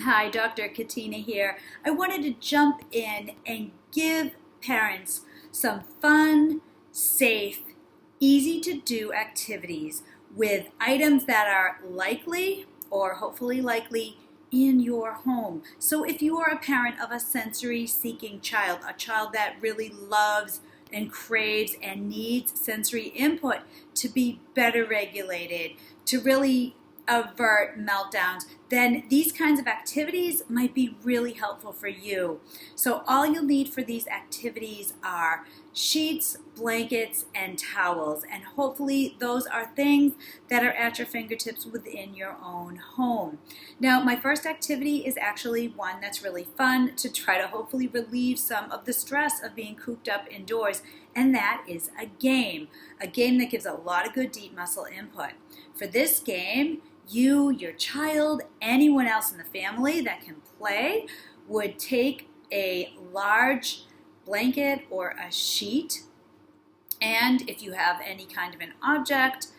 Hi, Dr. Katina here. I wanted to jump in and give parents some fun, safe, easy to do activities with items that are likely or hopefully likely in your home. So if you are a parent of a sensory seeking child, a child that really loves and craves and needs sensory input to be better regulated, to really avert meltdowns, then these kinds of activities might be really helpful for you. So all you'll need for these activities are sheets, blankets, and towels. And hopefully those are things that are at your fingertips within your own home. Now, my first activity is actually one that's really fun to try to hopefully relieve some of the stress of being cooped up indoors, and that is a game that gives a lot of good deep muscle input. For this game, you, your child, anyone else in the family that can play would take a large blanket or a sheet, and if you have any kind of an object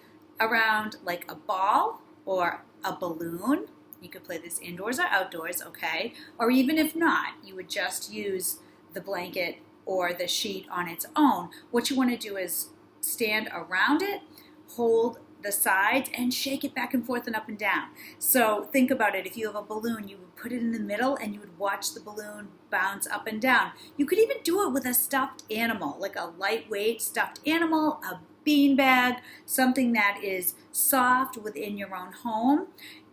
around like a ball or a balloon, you could play this indoors or outdoors, okay? Or even if not, you would just use the blanket or the sheet on its own. What you want to do is stand around it, hold the sides, and shake it back and forth and up and down. So think about it. If you have a balloon, you would put it in the middle and you would watch the balloon bounce up and down. You could even do it with a stuffed animal, like a lightweight stuffed animal, a beanbag, something that is soft within your own home.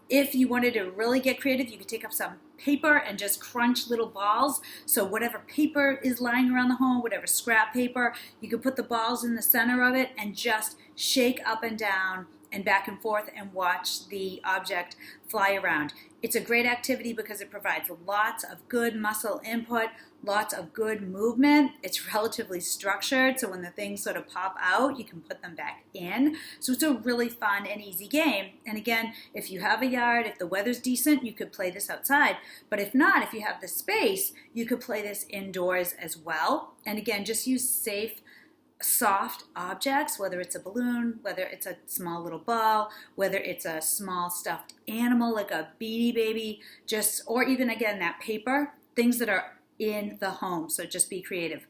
If you wanted to really get creative, you could take up some paper and just crunch little balls. So whatever paper is lying around the home, whatever scrap paper, you could put the balls in the center of it and just shake up and down and back and forth and watch the object fly around. It's a great activity because it provides lots of good muscle input, lots of good movement. It's relatively structured, so when the things sort of pop out, you can put them back in. So it's a really fun and easy game. And again, if you have a yard, if the weather's decent, you could play this outside. But if not, if you have the space, you could play this indoors as well. And again, just use safe, soft objects, whether it's a balloon, whether it's a small little ball, whether it's a small stuffed animal like a Beanie Baby, or even again that paper, things that are in the home. So just be creative.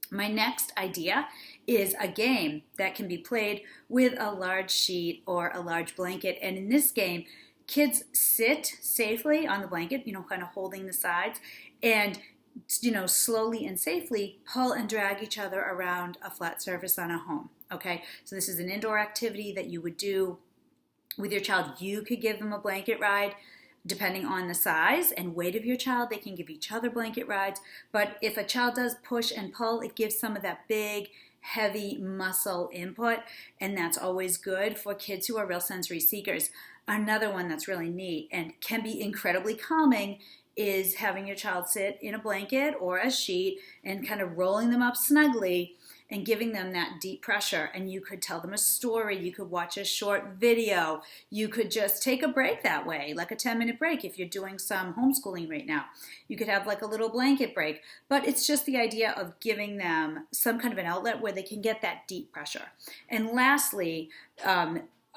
My next idea is a game that can be played with a large sheet or a large blanket. And in this game, kids sit safely on the blanket, kind of holding the sides, and slowly and safely pull and drag each other around a flat surface on a home. Okay, so this is an indoor activity that you would do with your child. You could give them a blanket ride. Depending on the size and weight of your child, they can give each other blanket rides. But if a child does push and pull, it gives some of that big, heavy muscle input, and that's always good for kids who are real sensory seekers. Another one that's really neat and can be incredibly calming is having your child sit in a blanket or a sheet and kind of rolling them up snugly and giving them that deep pressure. And you could tell them a story, you could watch a short video, you could just take a break that way, like a 10-minute break if you're doing some homeschooling right now. You could have like a little blanket break, but it's just the idea of giving them some kind of an outlet where they can get that deep pressure. And lastly,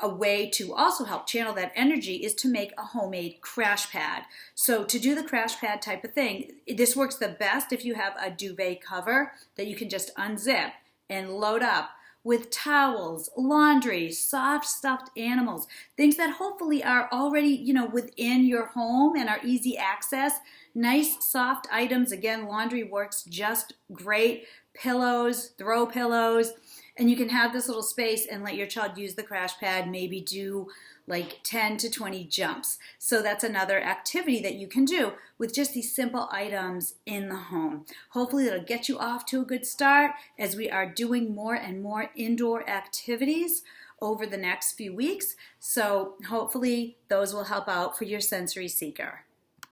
a way to also help channel that energy is to make a homemade crash pad. So to do the crash pad type of thing, this works the best if you have a duvet cover that you can just unzip and load up with towels, laundry, soft stuffed animals, things that hopefully are already, within your home and are easy access. Nice soft items. Again, laundry works just great. Pillows, throw pillows. And you can have this little space and let your child use the crash pad, maybe do like 10 to 20 jumps. So that's another activity that you can do with just these simple items in the home. Hopefully it'll get you off to a good start as we are doing more and more indoor activities over the next few weeks. So hopefully those will help out for your sensory seeker.